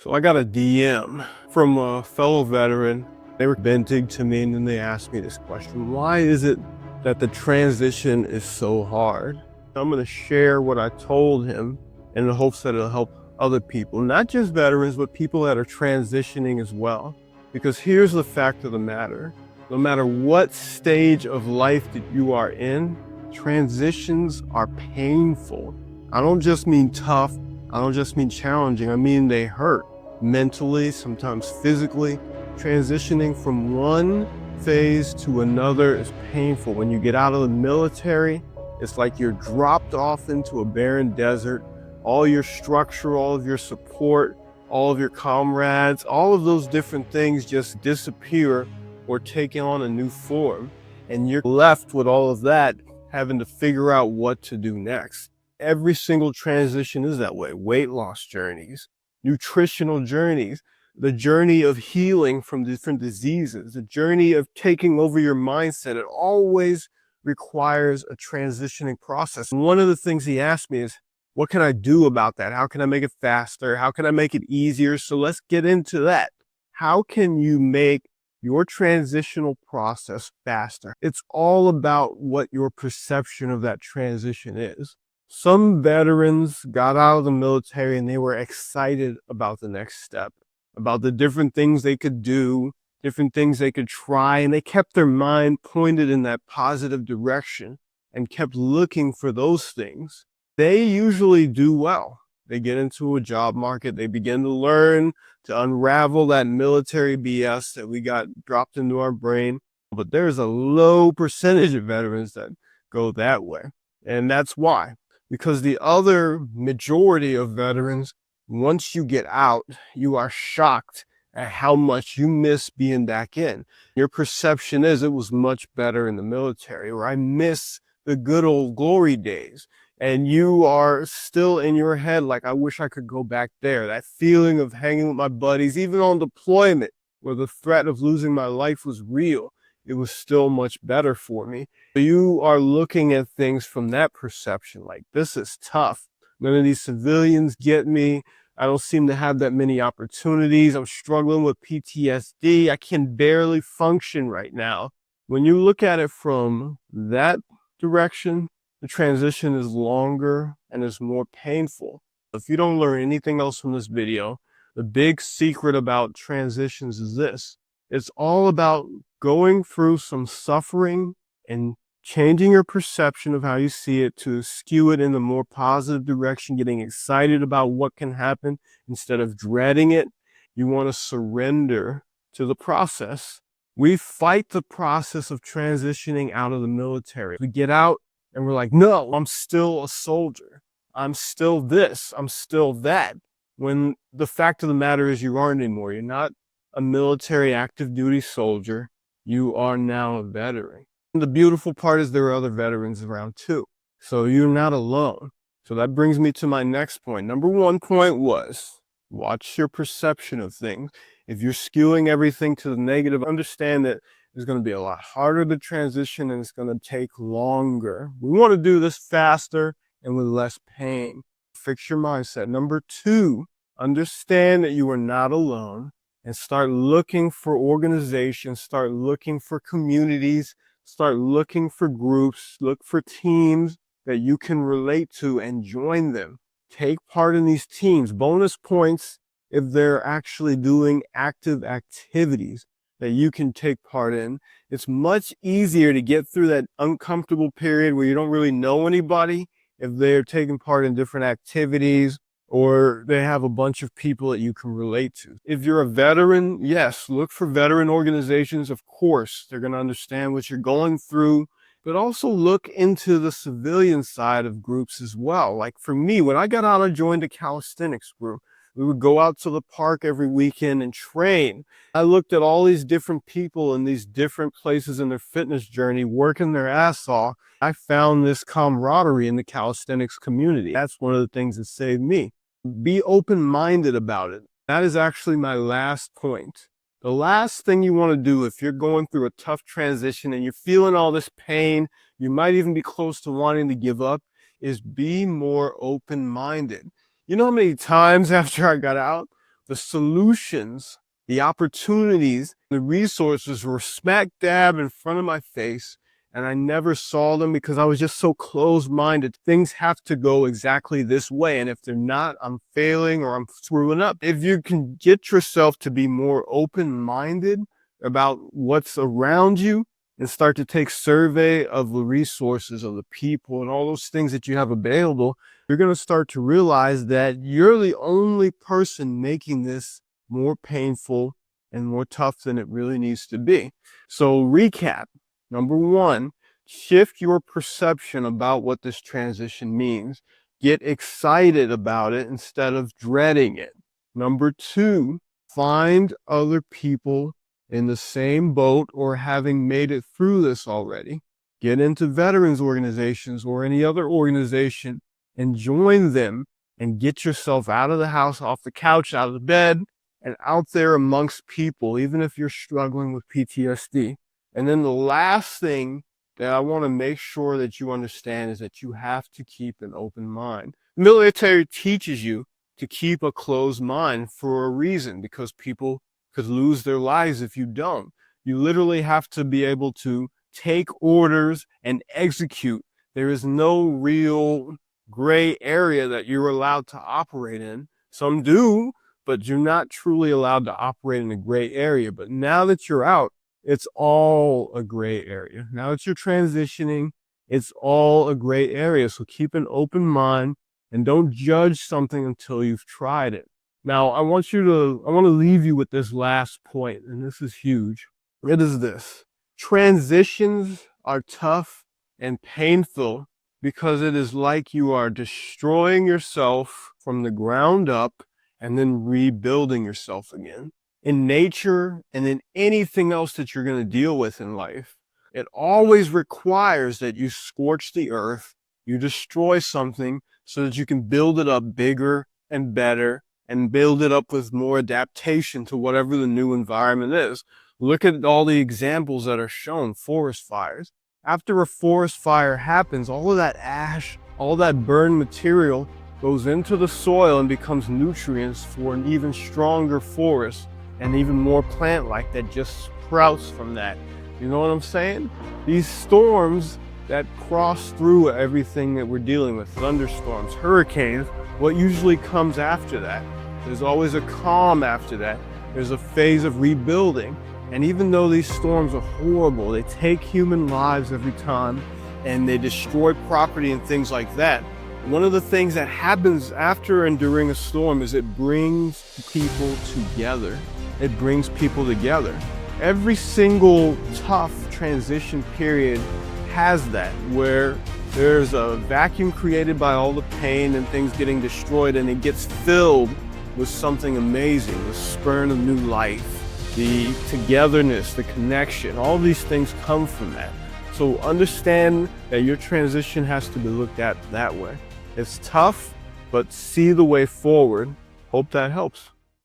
So I got a DM from a fellow veteran. They were venting to me and then they asked me this question: why is it that the transition is so hard? I'm going to share what I told him in the hopes that it'll help other people, not just veterans, but people that are transitioning as well. Because here's the fact of the matter: no matter what stage of life that you are in, transitions are painful. I don't just mean tough. I don't just mean challenging. I mean they hurt mentally, sometimes physically. Transitioning from one phase to another is painful. When you get out of the military, it's like you're dropped off into a barren desert. All your structure, all of your support, all of your comrades, all of those different things just disappear or take on a new form. And you're left with all of that, having to figure out what to do next. Every single transition is that way. Weight loss journeys, nutritional journeys, the journey of healing from different diseases, the journey of taking over your mindset. It always requires a transitioning process. And one of the things he asked me is, what can I do about that? How can I make it faster? How can I make it easier? So let's get into that. How can you make your transitional process faster? It's all about what your perception of that transition is. Some veterans got out of the military and they were excited about the next step, about the different things they could do, different things they could try, and they kept their mind pointed in that positive direction and kept looking for those things. They usually do well. They get into a job market, they begin to learn to unravel that military BS that we got dropped into our brain. But there's a low percentage of veterans that go that way. And that's why. Because the other majority of veterans, once you get out, you are shocked at how much you miss being back in. Your perception is it was much better in the military, or I miss the good old glory days. And you are still in your head like, I wish I could go back there. That feeling of hanging with my buddies, even on deployment, where the threat of losing my life was real, it was still much better for me. You are looking at things from that perception, like, this is tough. None of these civilians get me. I don't seem to have that many opportunities. I'm struggling with PTSD. I can barely function right now. When you look at it from that direction, the transition is longer and is more painful. If you don't learn anything else from this video, the big secret about transitions is this: it's all about going through some suffering and changing your perception of how you see it to skew it in a more positive direction, getting excited about what can happen instead of dreading it. You want to surrender to the process. We fight the process of transitioning out of the military. We get out and we're like, no, I'm still a soldier. I'm still this, I'm still that. When the fact of the matter is you aren't anymore. You're not a military active duty soldier. You are now a veteran. And the beautiful part is there are other veterans around too. So you're not alone. So that brings me to my next point. Number one point was, watch your perception of things. If you're skewing everything to the negative, understand that it's going to be a lot harder to transition and it's going to take longer. We want to do this faster and with less pain. Fix your mindset. Number two, understand that you are not alone and start looking for organizations, start looking for communities, start looking for groups, look for teams that you can relate to and join them. Take part in these teams. Bonus points if they're actually doing active activities that you can take part in. It's much easier to get through that uncomfortable period where you don't really know anybody if they're taking part in different activities or they have a bunch of people that you can relate to. If you're a veteran, yes, look for veteran organizations. Of course, they're going to understand what you're going through, but also look into the civilian side of groups as well. Like for me, when I got out, I joined a calisthenics group. We would go out to the park every weekend and train. I looked at all these different people in these different places in their fitness journey, working their ass off. I found this camaraderie in the calisthenics community. That's one of the things that saved me. Be open-minded about it. That is actually my last point. The last thing you want to do if you're going through a tough transition and you're feeling all this pain, you might even be close to wanting to give up, is be more open-minded. You know how many times after I got out The solutions, the opportunities, the resources were smack dab in front of my face, and I never saw them because I was just so closed-minded. Things have to go exactly this way, and if they're not, I'm failing or I'm screwing up. If you can get yourself to be more open-minded about what's around you and start to take survey of the resources of the people and all those things that you have available, you're going to start to realize that you're the only person making this more painful and more tough than it really needs to be. So recap. Number one, shift your perception about what this transition means. Get excited about it instead of dreading it. Number two, find other people in the same boat or having made it through this already. Get into veterans organizations or any other organization and join them and get yourself out of the house, off the couch, out of the bed, and out there amongst people, even if you're struggling with PTSD. And then the last thing that I want to make sure that you understand is that you have to keep an open mind. The military teaches you to keep a closed mind for a reason, because people could lose their lives if you don't. You literally have to be able to take orders and execute. There is no real gray area that you're allowed to operate in. Some do, but you're not truly allowed to operate in a gray area. But now that you're out, it's all a gray area. Now that you're transitioning, it's all a gray area. So keep an open mind and don't judge something until you've tried it. Now, I want to leave you with this last point, and this is huge. It is this: transitions are tough and painful because it is like you are destroying yourself from the ground up and then rebuilding yourself again. In nature and in anything else that you're going to deal with in life, it always requires that you scorch the earth, you destroy something so that you can build it up bigger and better and build it up with more adaptation to whatever the new environment is. Look at all the examples that are shown. Forest fires. After a forest fire happens, all of that ash, all that burned material goes into the soil and becomes nutrients for an even stronger forest and even more plant life that just sprouts from that. You know what I'm saying? These storms that cross through everything that we're dealing with, thunderstorms, hurricanes, what usually comes after that? There's always a calm after that. There's a phase of rebuilding. And even though these storms are horrible, they take human lives every time and they destroy property and things like that. One of the things that happens after and during a storm is it brings people together. It brings people together. Every single tough transition period has that, where there's a vacuum created by all the pain and things getting destroyed, and it gets filled with something amazing, the spurn of new life, the togetherness, the connection. All these things come from that. So understand that your transition has to be looked at that way. It's tough, but see the way forward. Hope that helps.